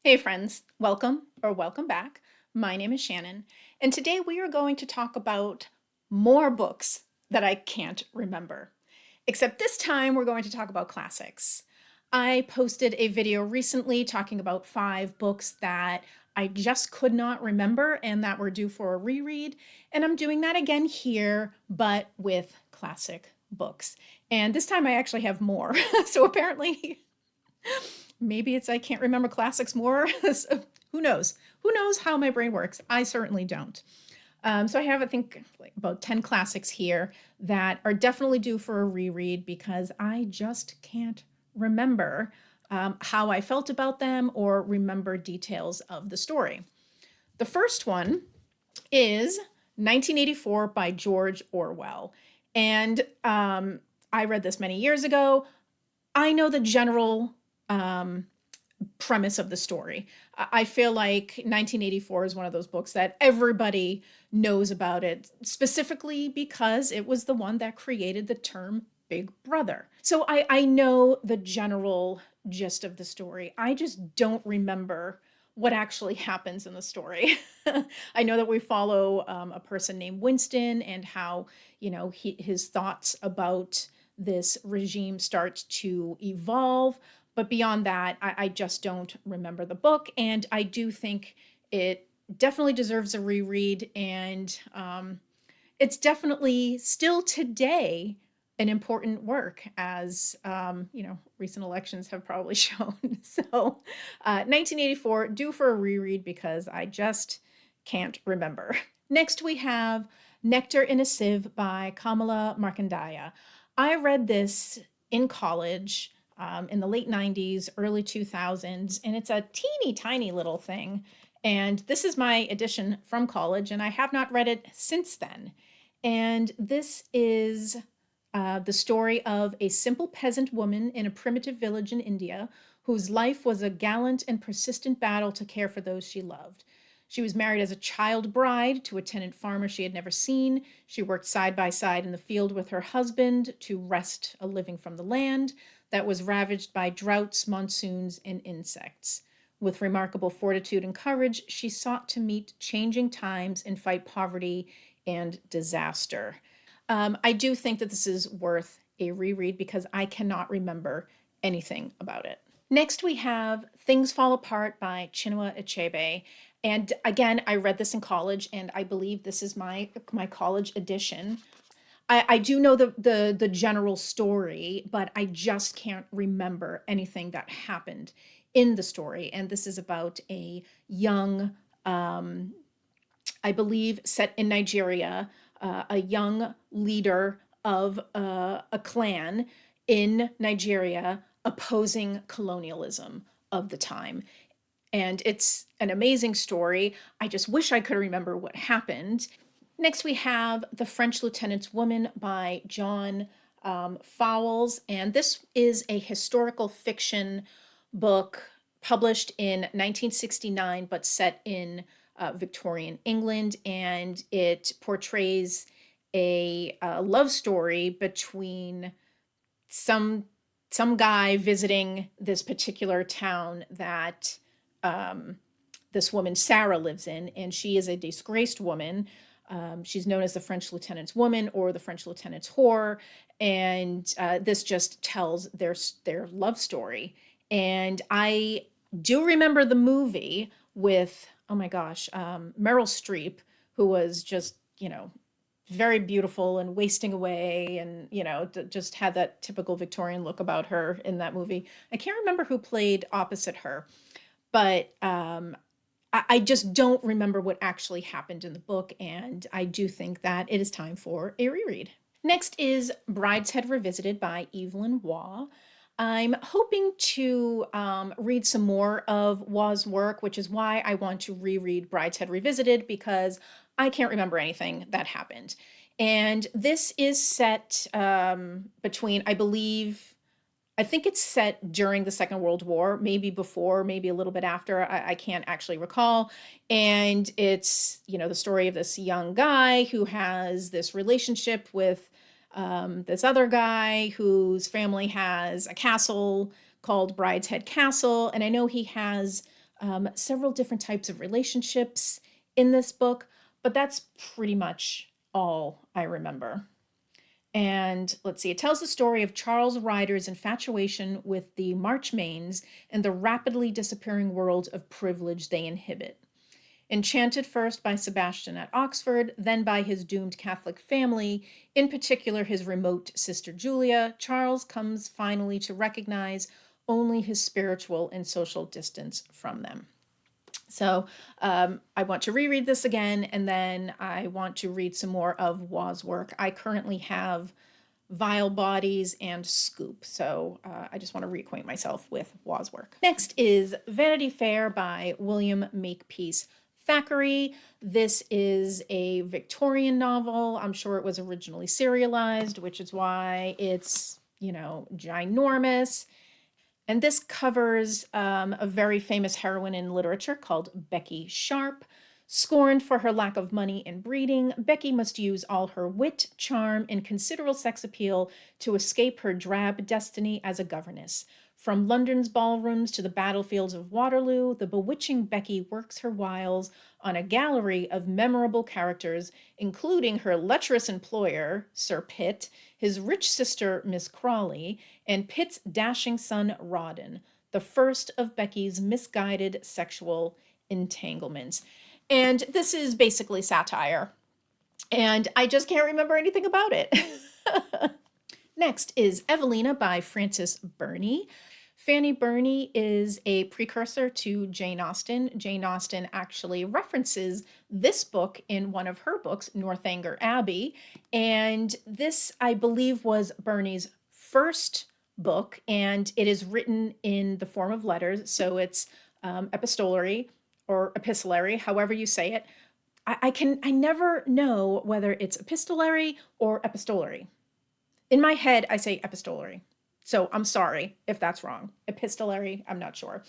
Hey friends, welcome back. My name is Shannon, and today we are going to talk about more books that I can't remember. Except this time we're going to talk about classics. I posted a video recently talking about 5 books that I just could not remember and that were due for a reread, and I'm doing that again here, but with classic books. And this time I actually have more. So apparently maybe it's I can't remember classics more. So who knows? Who knows how my brain works? I certainly don't. So I have, I think, like about 10 classics here that are definitely due for a reread because I just can't remember how I felt about them or remember details of the story. The first one is 1984 by George Orwell. And I read this many years ago. I know the general premise of the story. I feel like 1984 is one of those books that everybody knows about it, specifically because it was the one that created the term Big Brother. So I know the general gist of the story. I just don't remember what actually happens in the story. I know that we follow a person named Winston and how, his thoughts about this regime start to evolve. But beyond that, I just don't remember the book. And I do think it definitely deserves a reread. And it's definitely still today an important work, as recent elections have probably shown. So 1984, due for a reread because I just can't remember. Next, we have Nectar in a Sieve by Kamala Markandaya. I read this in college in the late 90s, early 2000s, and it's a teeny tiny little thing. And this is my edition from college, and I have not read it since then. And this is the story of a simple peasant woman in a primitive village in India whose life was a gallant and persistent battle to care for those she loved. She was married as a child bride to a tenant farmer she had never seen. She worked side by side in the field with her husband to wrest a living from the land that was ravaged by droughts, monsoons, and insects. With remarkable fortitude and courage, she sought to meet changing times and fight poverty and disaster. I do think that this is worth a reread because I cannot remember anything about it. Next, we have Things Fall Apart by Chinua Achebe. And again, I read this in college, and I believe this is my college edition. I do know the general story, but I just can't remember anything that happened in the story. And this is about a young, I believe, set in Nigeria, a young leader of a clan in Nigeria opposing colonialism of the time. And it's an amazing story. I just wish I could remember what happened. Next, we have The French Lieutenant's Woman by John Fowles. And this is a historical fiction book published in 1969, but set in Victorian England. And it portrays a love story between some guy visiting this particular town that this woman Sarah lives in, and she is a disgraced woman. She's known as the French Lieutenant's Woman or the French Lieutenant's Whore, and this just tells their love story. And I do remember the movie with, oh my gosh, Meryl Streep, who was just, very beautiful and wasting away and, just had that typical Victorian look about her in that movie. I can't remember who played opposite her, but I just don't remember what actually happened in the book, and I do think that it is time for a reread. Next is Brideshead Revisited by Evelyn Waugh. I'm hoping to read some more of Waugh's work, which is why I want to reread Brideshead Revisited, because I can't remember anything that happened. And this is set between, I think it's set during the Second World War, maybe before, maybe a little bit after. I can't actually recall. And it's, the story of this young guy who has this relationship with this other guy whose family has a castle called Brideshead Castle. And I know he has several different types of relationships in this book, but that's pretty much all I remember. And let's see, it tells the story of Charles Ryder's infatuation with the Marchmains and the rapidly disappearing world of privilege they inhabit. Enchanted first by Sebastian at Oxford, then by his doomed Catholic family, in particular his remote sister Julia, Charles comes finally to recognize only his spiritual and social distance from them. So I want to reread this again, and then I want to read some more of Waugh's work. I currently have Vile Bodies and Scoop, so I just want to reacquaint myself with Waugh's work. Next is Vanity Fair by William Makepeace Thackeray. This is a Victorian novel. I'm sure it was originally serialized, which is why it's, ginormous. And this covers a very famous heroine in literature called Becky Sharp. Scorned for her lack of money and breeding, Becky must use all her wit, charm, and considerable sex appeal to escape her drab destiny as a governess. From London's ballrooms to the battlefields of Waterloo, the bewitching Becky works her wiles on a gallery of memorable characters, including her lecherous employer, Sir Pitt, his rich sister, Miss Crawley, and Pitt's dashing son, Rawdon, the first of Becky's misguided sexual entanglements. And this is basically satire, and I just can't remember anything about it. Next is Evelina by Frances Burney. Fanny Burney is a precursor to Jane Austen. Jane Austen actually references this book in one of her books, Northanger Abbey, and this, I believe, was Burney's first book, and it is written in the form of letters, so it's epistolary or epistolary, however you say it. I never know whether it's epistolary or epistolary. In my head, I say epistolary. So I'm sorry if that's wrong. Epistolary, I'm not sure.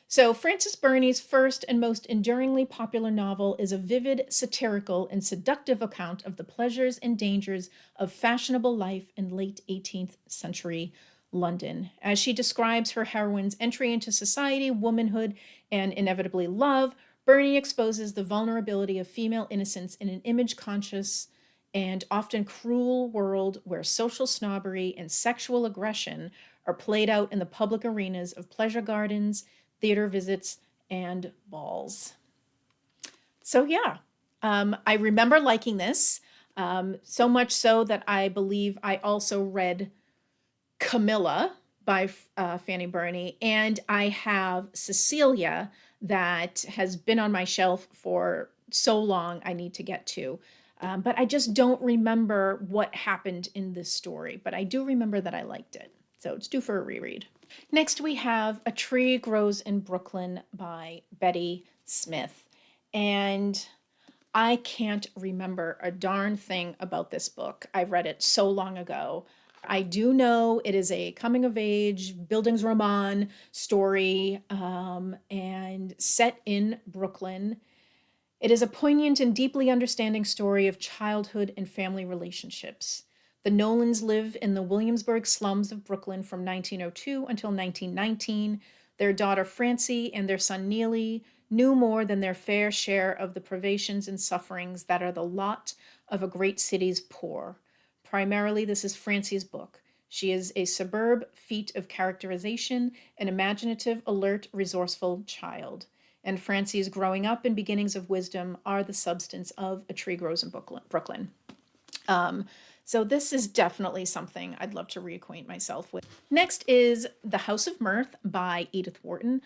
So Frances Burney's first and most enduringly popular novel is a vivid, satirical, and seductive account of the pleasures and dangers of fashionable life in late 18th century London. As she describes her heroine's entry into society, womanhood, and inevitably love, Burney exposes the vulnerability of female innocence in an image-conscious and often cruel world where social snobbery and sexual aggression are played out in the public arenas of pleasure gardens, theater visits, and balls. So yeah, I remember liking this, so much so that I believe I also read Camilla by Fanny Burney, and I have Cecilia that has been on my shelf for so long I need to get to. But I just don't remember what happened in this story, but I do remember that I liked it. So it's due for a reread. Next, we have A Tree Grows in Brooklyn by Betty Smith. And I can't remember a darn thing about this book. I read it so long ago. I do know it is a coming-of-age Bildungsroman story and set in Brooklyn. It is a poignant and deeply understanding story of childhood and family relationships. The Nolans live in the Williamsburg slums of Brooklyn from 1902 until 1919. Their daughter Francie and their son Neely knew more than their fair share of the privations and sufferings that are the lot of a great city's poor. Primarily, this is Francie's book. She is a superb feat of characterization, an imaginative, alert, resourceful child. And Francie's growing up and beginnings of wisdom are the substance of A Tree Grows in Brooklyn. So this is definitely something I'd love to reacquaint myself with. Next is The House of Mirth by Edith Wharton.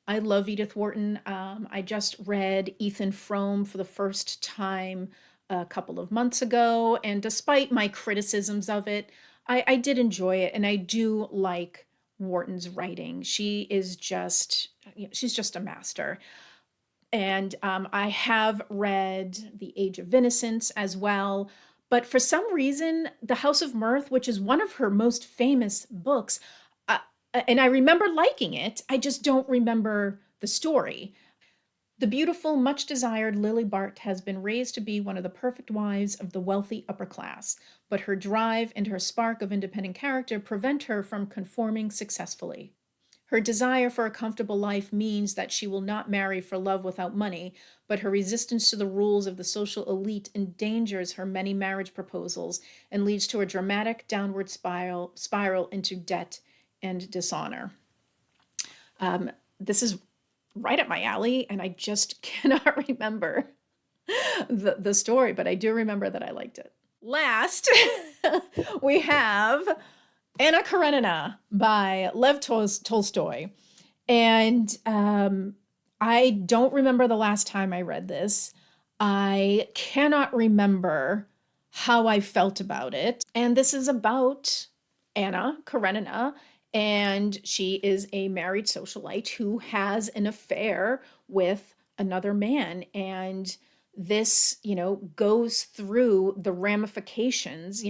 I love Edith Wharton. I just read Ethan Frome for the first time a couple of months ago, and despite my criticisms of it, I did enjoy it, and I do like Wharton's writing. She is just, she's just a master. And I have read The Age of Innocence as well. But for some reason, The House of Mirth, which is one of her most famous books, and I remember liking it, I just don't remember the story. The beautiful, much-desired Lily Bart has been raised to be one of the perfect wives of the wealthy upper class, but her drive and her spark of independent character prevent her from conforming successfully. Her desire for a comfortable life means that she will not marry for love without money, but her resistance to the rules of the social elite endangers her many marriage proposals and leads to a dramatic downward spiral into debt and dishonor. This is right up my alley, and I just cannot remember the story, but I do remember that I liked it. Last, we have Anna Karenina by Lev Tolstoy. And I don't remember the last time I read this. I cannot remember how I felt about it. And this is about Anna Karenina, and she is a married socialite who has an affair with another man. And this, goes through the ramifications,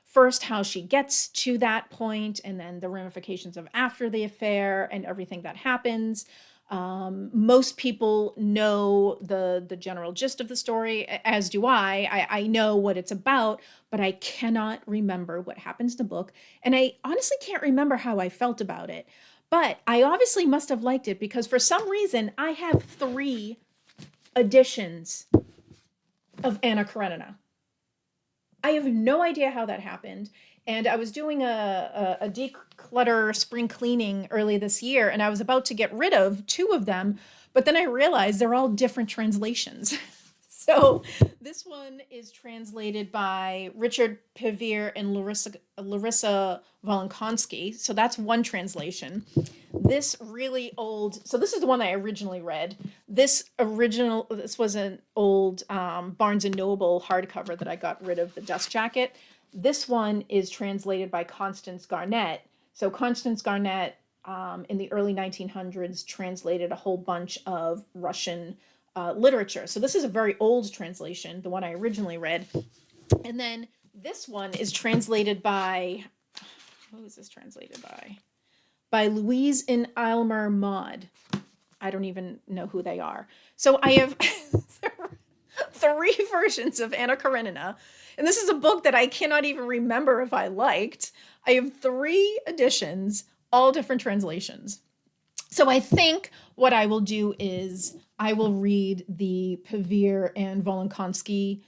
first how she gets to that point, and then the ramifications of after the affair and everything that happens. Most people know the general gist of the story, as do I. I know what it's about, but I cannot remember what happens in the book. And I honestly can't remember how I felt about it. But I obviously must have liked it because for some reason I have 3 editions of Anna Karenina. I have no idea how that happened. And I was doing a declutter spring cleaning early this year, and I was about to get rid of 2 of them, but then I realized they're all different translations. So this one is translated by Richard Pevear and Larissa Volonkonsky. So that's one translation. This really old, so this is the one that I originally read. This was an old Barnes & Noble hardcover that I got rid of the dust jacket. This one is translated by Constance Garnett. So Constance Garnett in the early 1900s translated a whole bunch of Russian literature. So this is a very old translation, the one I originally read. And then this one is translated by, who is this translated by? By Louise and Aylmer Maude. I don't even know who they are. So I have 3 versions of Anna Karenina. And this is a book that I cannot even remember if I liked. I have 3 editions, all different translations. So I think what I will do is I will read the Pevear and Volonkonsky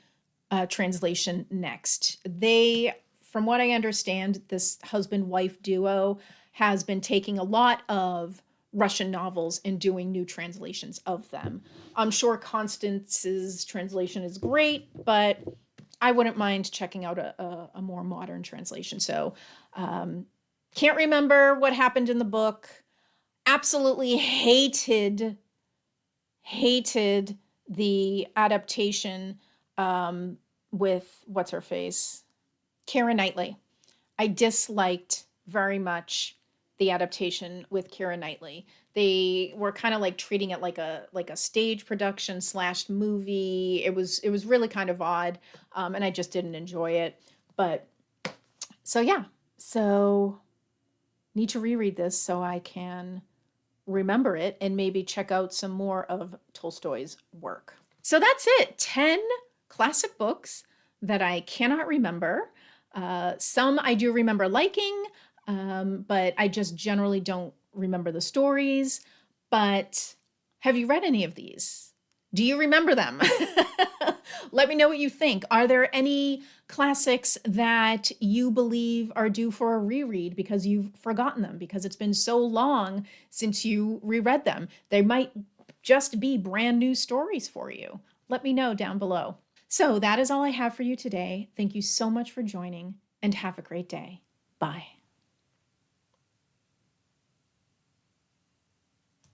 translation next. They, from what I understand, this husband-wife duo has been taking a lot of Russian novels and doing new translations of them. I'm sure Constance's translation is great, but I wouldn't mind checking out a more modern translation. So can't remember what happened in the book. Absolutely hated the adaptation with what's her face, Keira Knightley. I disliked very much the adaptation with Keira Knightley. They were kind of like treating it like a stage production / movie. It was really kind of odd, and I just didn't enjoy it. But so yeah, so need to reread this so I can remember it and maybe check out some more of Tolstoy's work. So that's it. 10 classic books that I cannot remember. Some I do remember liking, but I just generally don't remember the stories. But have you read any of these? Do you remember them? Let me know what you think. Are there any classics that you believe are due for a reread because you've forgotten them, because it's been so long since you reread them? They might just be brand new stories for you. Let me know down below. So that is all I have for you today. Thank you so much for joining, and have a great day. Bye.